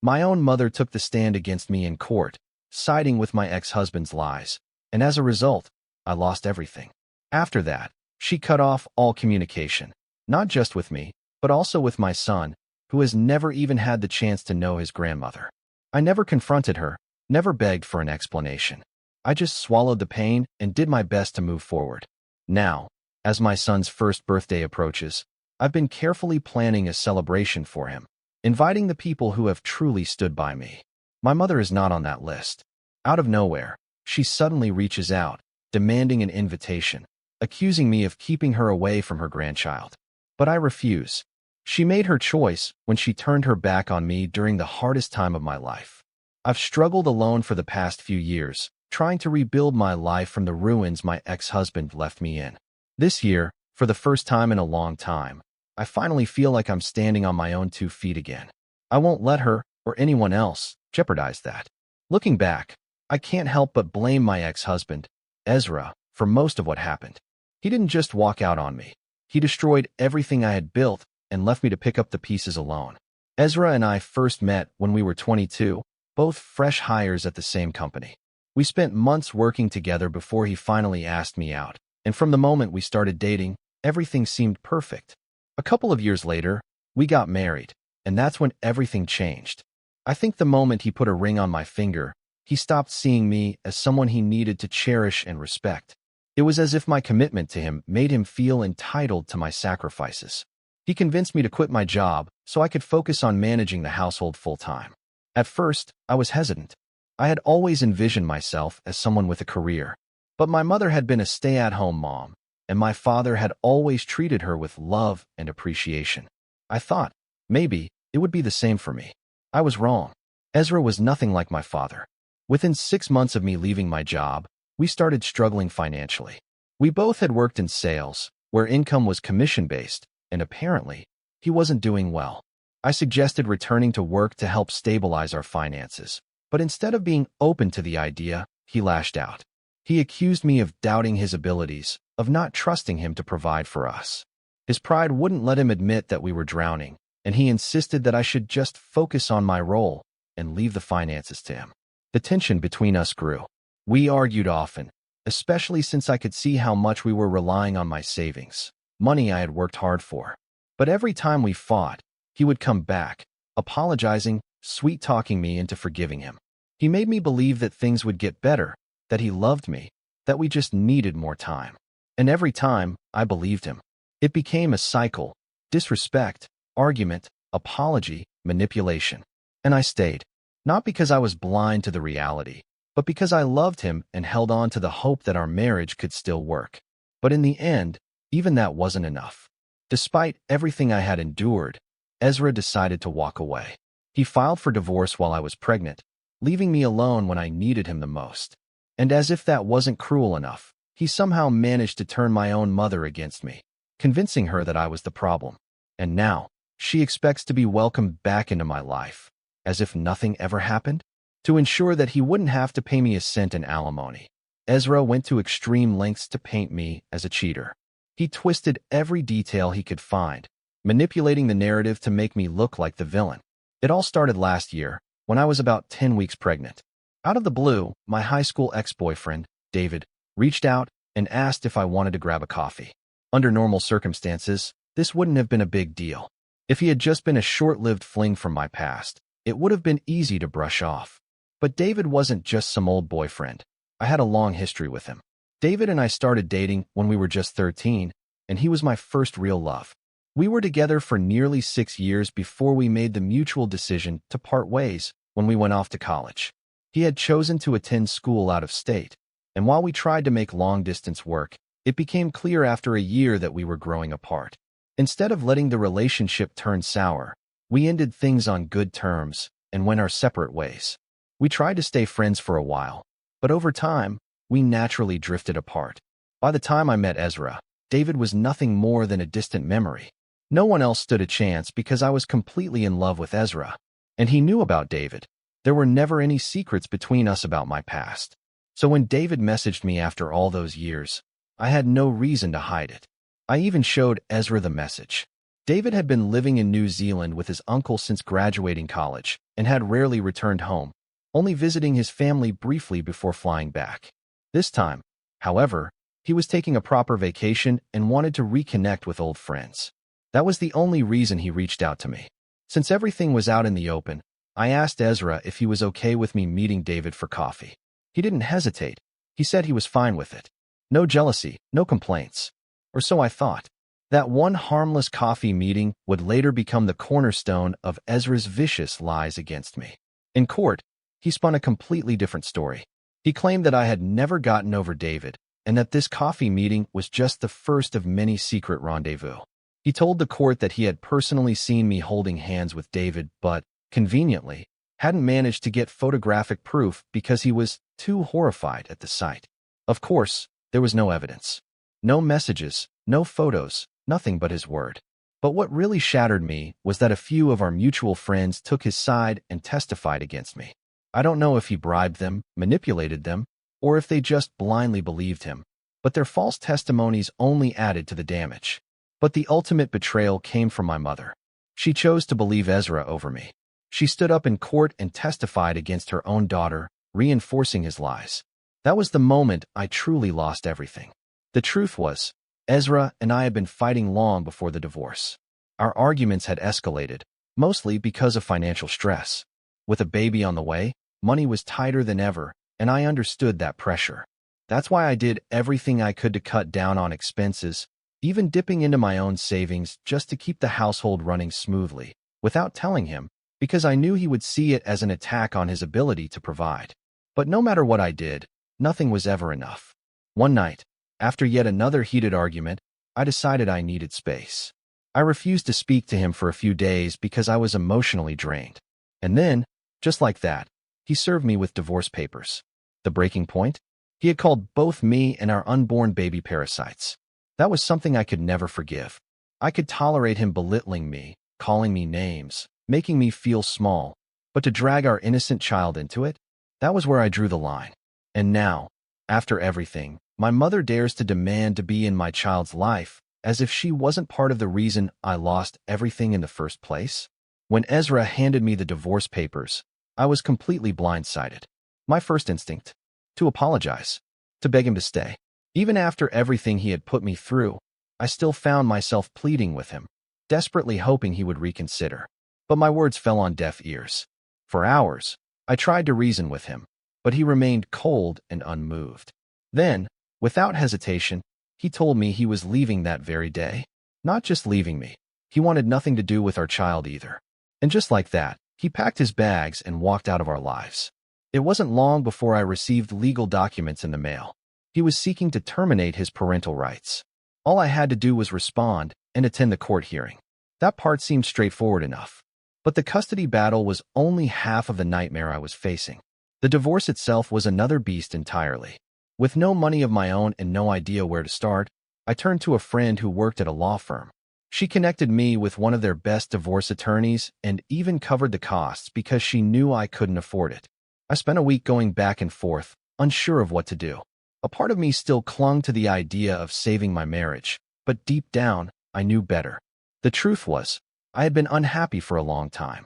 My own mother took the stand against me in court, siding with my ex-husband's lies, and as a result, I lost everything. After that, she cut off all communication, not just with me, but also with my son, who has never even had the chance to know his grandmother. I never confronted her, never begged for an explanation. I just swallowed the pain and did my best to move forward. Now, as my son's first birthday approaches, I've been carefully planning a celebration for him, inviting the people who have truly stood by me. My mother is not on that list. Out of nowhere, she suddenly reaches out, demanding an invitation, accusing me of keeping her away from her grandchild. But I refuse. She made her choice when she turned her back on me during the hardest time of my life. I've struggled alone for the past few years, trying to rebuild my life from the ruins my ex-husband left me in. This year, for the first time in a long time, I finally feel like I'm standing on my own 2 feet again. I won't let her, or anyone else, jeopardize that. Looking back, I can't help but blame my ex-husband, Ezra, for most of what happened. He didn't just walk out on me. He destroyed everything I had built and left me to pick up the pieces alone. Ezra and I first met when we were 22, both fresh hires at the same company. We spent months working together before he finally asked me out, and from the moment we started dating, everything seemed perfect. A couple of years later, we got married, and that's when everything changed. I think the moment he put a ring on my finger, he stopped seeing me as someone he needed to cherish and respect. It was as if my commitment to him made him feel entitled to my sacrifices. He convinced me to quit my job so I could focus on managing the household full-time. At first, I was hesitant. I had always envisioned myself as someone with a career, but my mother had been a stay-at-home mom, and my father had always treated her with love and appreciation. I thought, maybe, it would be the same for me. I was wrong. Ezra was nothing like my father. Within 6 months of me leaving my job, we started struggling financially. We both had worked in sales, where income was commission-based, and apparently, he wasn't doing well. I suggested returning to work to help stabilize our finances, but instead of being open to the idea, he lashed out. He accused me of doubting his abilities, of not trusting him to provide for us. His pride wouldn't let him admit that we were drowning, and he insisted that I should just focus on my role and leave the finances to him. The tension between us grew. We argued often, especially since I could see how much we were relying on my savings, money I had worked hard for. But every time we fought, he would come back, apologizing, sweet-talking me into forgiving him. He made me believe that things would get better, that he loved me, that we just needed more time. And every time, I believed him. It became a cycle: disrespect, argument, apology, manipulation. And I stayed. Not because I was blind to the reality, but because I loved him and held on to the hope that our marriage could still work. But in the end, even that wasn't enough. Despite everything I had endured, Ezra decided to walk away. He filed for divorce while I was pregnant, leaving me alone when I needed him the most. And as if that wasn't cruel enough, he somehow managed to turn my own mother against me, convincing her that I was the problem. And now, she expects to be welcomed back into my life, as if nothing ever happened. To ensure that he wouldn't have to pay me a cent in alimony, Ezra went to extreme lengths to paint me as a cheater. He twisted every detail he could find, manipulating the narrative to make me look like the villain. It all started last year, when I was about 10 weeks pregnant. Out of the blue, my high school ex-boyfriend, David, reached out and asked if I wanted to grab a coffee. Under normal circumstances, this wouldn't have been a big deal. If he had just been a short-lived fling from my past, it would have been easy to brush off. But David wasn't just some old boyfriend. I had a long history with him. David and I started dating when we were just 13, and he was my first real love. We were together for nearly 6 years before we made the mutual decision to part ways when we went off to college. He had chosen to attend school out of state, and while we tried to make long-distance work, it became clear after a year that we were growing apart. Instead of letting the relationship turn sour, we ended things on good terms and went our separate ways. We tried to stay friends for a while, but over time, we naturally drifted apart. By the time I met Ezra, David was nothing more than a distant memory. No one else stood a chance because I was completely in love with Ezra, and he knew about David. There were never any secrets between us about my past. So when David messaged me after all those years, I had no reason to hide it. I even showed Ezra the message. David had been living in New Zealand with his uncle since graduating college, and had rarely returned home, only visiting his family briefly before flying back. This time, however, he was taking a proper vacation and wanted to reconnect with old friends. That was the only reason he reached out to me. Since everything was out in the open, I asked Ezra if he was okay with me meeting David for coffee. He didn't hesitate. He said he was fine with it. No jealousy, no complaints. Or so I thought. That one harmless coffee meeting would later become the cornerstone of Ezra's vicious lies against me. In court, he spun a completely different story. He claimed that I had never gotten over David, and that this coffee meeting was just the first of many secret rendezvous. He told the court that he had personally seen me holding hands with David, but, conveniently, hadn't managed to get photographic proof because he was too horrified at the sight. Of course, there was no evidence. No messages, no photos, nothing but his word. But what really shattered me was that a few of our mutual friends took his side and testified against me. I don't know if he bribed them, manipulated them, or if they just blindly believed him, but their false testimonies only added to the damage. But the ultimate betrayal came from my mother. She chose to believe Ezra over me. She stood up in court and testified against her own daughter, reinforcing his lies. That was the moment I truly lost everything. The truth was, Ezra and I had been fighting long before the divorce. Our arguments had escalated, mostly because of financial stress. With a baby on the way, money was tighter than ever, and I understood that pressure. That's why I did everything I could to cut down on expenses, even dipping into my own savings just to keep the household running smoothly, without telling him, because I knew he would see it as an attack on his ability to provide. But no matter what I did, nothing was ever enough. One night, after yet another heated argument, I decided I needed space. I refused to speak to him for a few days because I was emotionally drained. And then, just like that, he served me with divorce papers. The breaking point? He had called both me and our unborn baby parasites. That was something I could never forgive. I could tolerate him belittling me, calling me names, making me feel small, but to drag our innocent child into it? That was where I drew the line. And now, after everything, my mother dares to demand to be in my child's life, as if she wasn't part of the reason I lost everything in the first place. When Ezra handed me the divorce papers, I was completely blindsided. My first instinct? To apologize. To beg him to stay. Even after everything he had put me through, I still found myself pleading with him, desperately hoping he would reconsider. But my words fell on deaf ears. For hours, I tried to reason with him, but he remained cold and unmoved. Then, without hesitation, he told me he was leaving that very day. Not just leaving me, he wanted nothing to do with our child either. And just like that, he packed his bags and walked out of our lives. It wasn't long before I received legal documents in the mail. He was seeking to terminate his parental rights. All I had to do was respond and attend the court hearing. That part seemed straightforward enough. But the custody battle was only half of the nightmare I was facing. The divorce itself was another beast entirely. With no money of my own and no idea where to start, I turned to a friend who worked at a law firm. She connected me with one of their best divorce attorneys and even covered the costs because she knew I couldn't afford it. I spent a week going back and forth, unsure of what to do. A part of me still clung to the idea of saving my marriage, but deep down, I knew better. The truth was, I had been unhappy for a long time.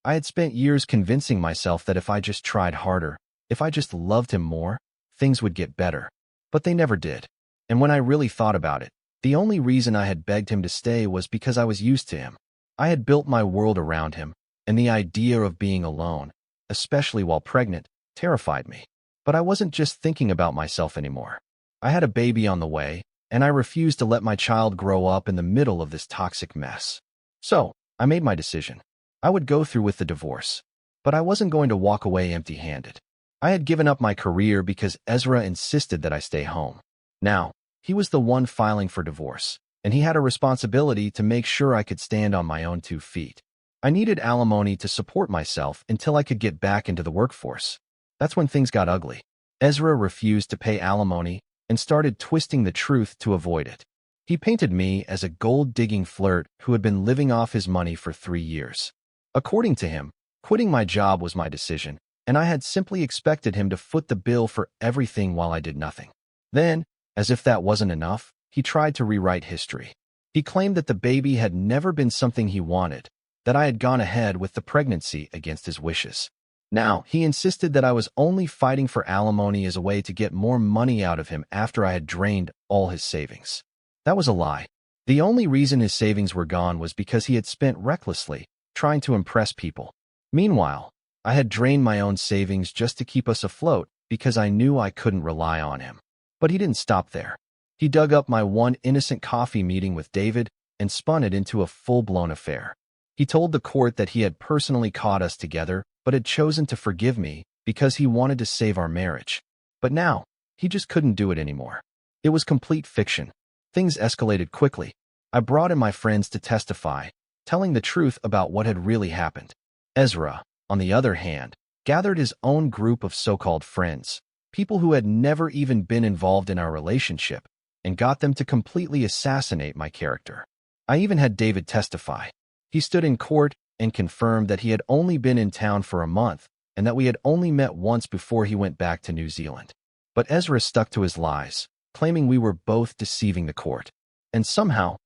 I had spent years convincing myself that if I just tried harder, if I just loved him more, things would get better. But they never did. And when I really thought about it, the only reason I had begged him to stay was because I was used to him. I had built my world around him, and the idea of being alone, especially while pregnant, terrified me. But I wasn't just thinking about myself anymore. I had a baby on the way, and I refused to let my child grow up in the middle of this toxic mess. So, I made my decision. I would go through with the divorce, but I wasn't going to walk away empty-handed. I had given up my career because Ezra insisted that I stay home. Now, he was the one filing for divorce, and he had a responsibility to make sure I could stand on my own 2 feet. I needed alimony to support myself until I could get back into the workforce. That's when things got ugly. Ezra refused to pay alimony and started twisting the truth to avoid it. He painted me as a gold-digging flirt who had been living off his money for 3 years. According to him, quitting my job was my decision, and I had simply expected him to foot the bill for everything while I did nothing. Then, as if that wasn't enough, he tried to rewrite history. He claimed that the baby had never been something he wanted, that I had gone ahead with the pregnancy against his wishes. Now, he insisted that I was only fighting for alimony as a way to get more money out of him after I had drained all his savings. That was a lie. The only reason his savings were gone was because he had spent recklessly, trying to impress people. Meanwhile, I had drained my own savings just to keep us afloat because I knew I couldn't rely on him. But he didn't stop there. He dug up my one innocent coffee meeting with David and spun it into a full-blown affair. He told the court that he had personally caught us together, but had chosen to forgive me because he wanted to save our marriage. But now, he just couldn't do it anymore. It was complete fiction. Things escalated quickly. I brought in my friends to testify, telling the truth about what had really happened. Ezra, on the other hand, gathered his own group of so-called friends, people who had never even been involved in our relationship, and got them to completely assassinate my character. I even had David testify. He stood in court and confirmed that he had only been in town for a month and that we had only met once before he went back to New Zealand. But Ezra stuck to his lies, claiming we were both deceiving the court. And somehow,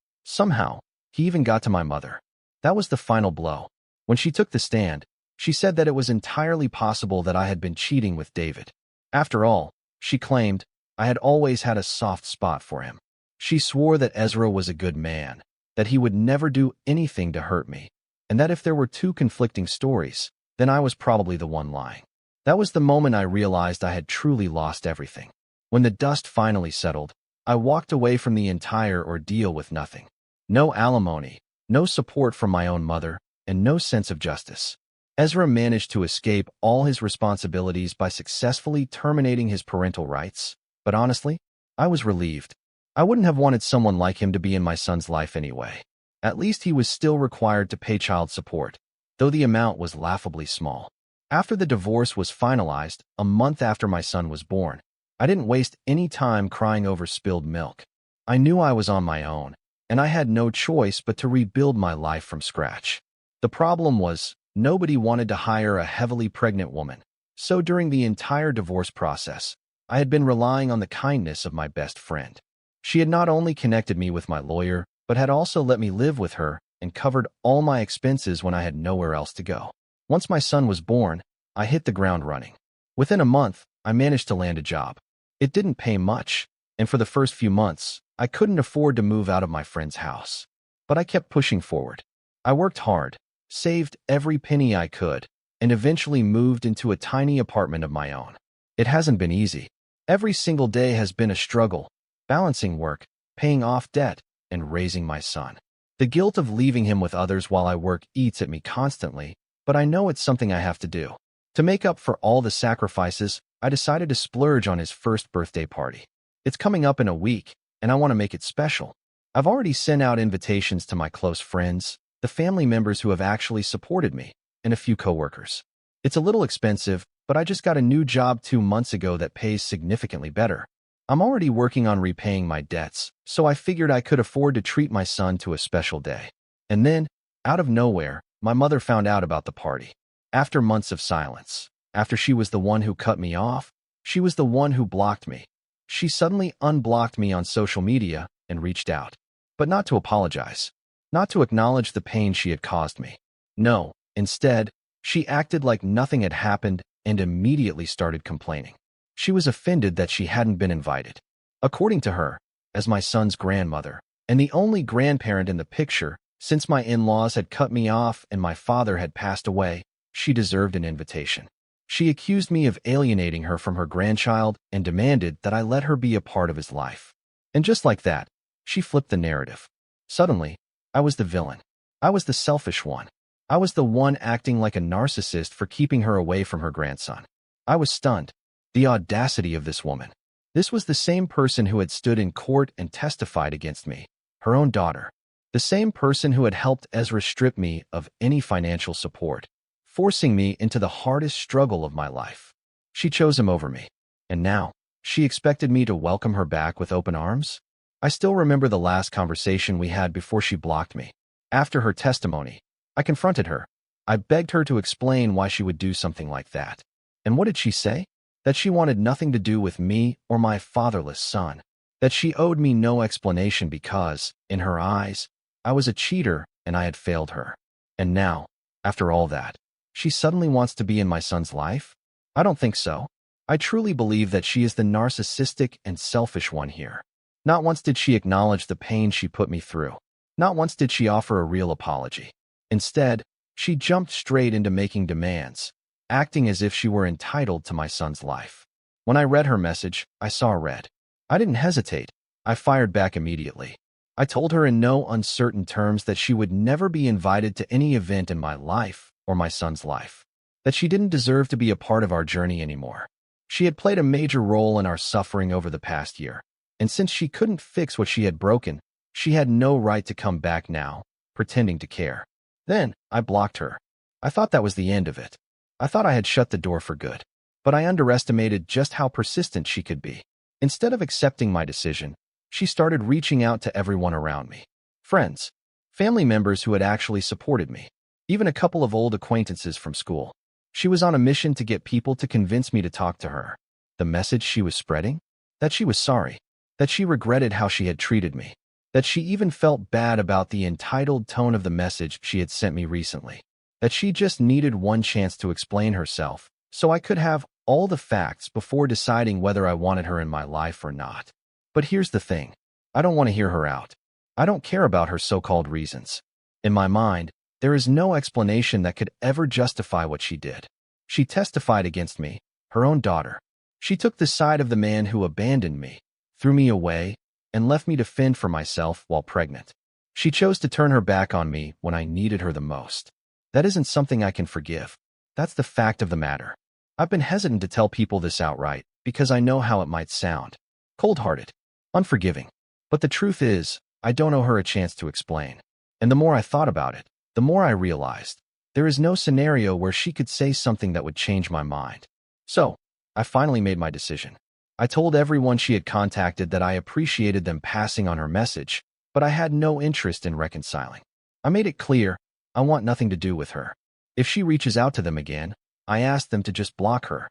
he even got to my mother. That was the final blow. When she took the stand, she said that it was entirely possible that I had been cheating with David. After all, she claimed, I had always had a soft spot for him. She swore that Ezra was a good man, that he would never do anything to hurt me, and that if there were two conflicting stories, then I was probably the one lying. That was the moment I realized I had truly lost everything. When the dust finally settled, I walked away from the entire ordeal with nothing. No alimony, no support from my own mother, and no sense of justice. Ezra managed to escape all his responsibilities by successfully terminating his parental rights, but honestly, I was relieved. I wouldn't have wanted someone like him to be in my son's life anyway. At least he was still required to pay child support, though the amount was laughably small. After the divorce was finalized, a month after my son was born, I didn't waste any time crying over spilled milk. I knew I was on my own, and I had no choice but to rebuild my life from scratch. The problem was, nobody wanted to hire a heavily pregnant woman, so during the entire divorce process, I had been relying on the kindness of my best friend. She had not only connected me with my lawyer, but had also let me live with her and covered all my expenses when I had nowhere else to go. Once my son was born, I hit the ground running. Within a month, I managed to land a job. It didn't pay much, and for the first few months, I couldn't afford to move out of my friend's house. But I kept pushing forward. I worked hard, saved every penny I could, and eventually moved into a tiny apartment of my own. It hasn't been easy. Every single day has been a struggle, balancing work, paying off debt, and raising my son. The guilt of leaving him with others while I work eats at me constantly, but I know it's something I have to do. To make up for all the sacrifices, I decided to splurge on his first birthday party. It's coming up in a week, and I want to make it special. I've already sent out invitations to my close friends, the family members who have actually supported me, and a few coworkers. It's a little expensive, but I just got a new job 2 months ago that pays significantly better. I'm already working on repaying my debts, so I figured I could afford to treat my son to a special day. And then, out of nowhere, my mother found out about the party. After months of silence, after she was the one who cut me off, she was the one who blocked me. She suddenly unblocked me on social media and reached out. But not to apologize, not to acknowledge the pain she had caused me. No, instead, she acted like nothing had happened and immediately started complaining. She was offended that she hadn't been invited. According to her, as my son's grandmother, and the only grandparent in the picture, since my in-laws had cut me off and my father had passed away, she deserved an invitation. She accused me of alienating her from her grandchild and demanded that I let her be a part of his life. And just like that, she flipped the narrative. Suddenly, I was the villain. I was the selfish one. I was the one acting like a narcissist for keeping her away from her grandson. I was stunned. The audacity of this woman. This was the same person who had stood in court and testified against me, her own daughter. The same person who had helped Ezra strip me of any financial support, forcing me into the hardest struggle of my life. She chose him over me. And now, she expected me to welcome her back with open arms? I still remember the last conversation we had before she blocked me. After her testimony, I confronted her. I begged her to explain why she would do something like that. And what did she say? That she wanted nothing to do with me or my fatherless son. That she owed me no explanation because, in her eyes, I was a cheater and I had failed her. And now, after all that, she suddenly wants to be in my son's life? I don't think so. I truly believe that she is the narcissistic and selfish one here. Not once did she acknowledge the pain she put me through. Not once did she offer a real apology. Instead, she jumped straight into making demands, acting as if she were entitled to my son's life. When I read her message, I saw red. I didn't hesitate. I fired back immediately. I told her in no uncertain terms that she would never be invited to any event in my life or my son's life, that she didn't deserve to be a part of our journey anymore. She had played a major role in our suffering over the past year, and since she couldn't fix what she had broken, she had no right to come back now, pretending to care. Then, I blocked her. I thought that was the end of it. I thought I had shut the door for good. But I underestimated just how persistent she could be. Instead of accepting my decision, she started reaching out to everyone around me. Friends, family members who had actually supported me, even a couple of old acquaintances from school. She was on a mission to get people to convince me to talk to her. The message she was spreading? That she was sorry. That she regretted how she had treated me. That she even felt bad about the entitled tone of the message she had sent me recently. That she just needed one chance to explain herself, so I could have all the facts before deciding whether I wanted her in my life or not. But here's the thing. I don't want to hear her out. I don't care about her so-called reasons. In my mind, there is no explanation that could ever justify what she did. She testified against me, her own daughter. She took the side of the man who abandoned me, threw me away, and left me to fend for myself while pregnant. She chose to turn her back on me when I needed her the most. That isn't something I can forgive. That's the fact of the matter. I've been hesitant to tell people this outright because I know how it might sound. Cold-hearted, unforgiving. But the truth is, I don't owe her a chance to explain. And the more I thought about it, the more I realized there is no scenario where she could say something that would change my mind. So, I finally made my decision. I told everyone she had contacted that I appreciated them passing on her message, but I had no interest in reconciling. I made it clear I want nothing to do with her. If she reaches out to them again, I asked them to just block her,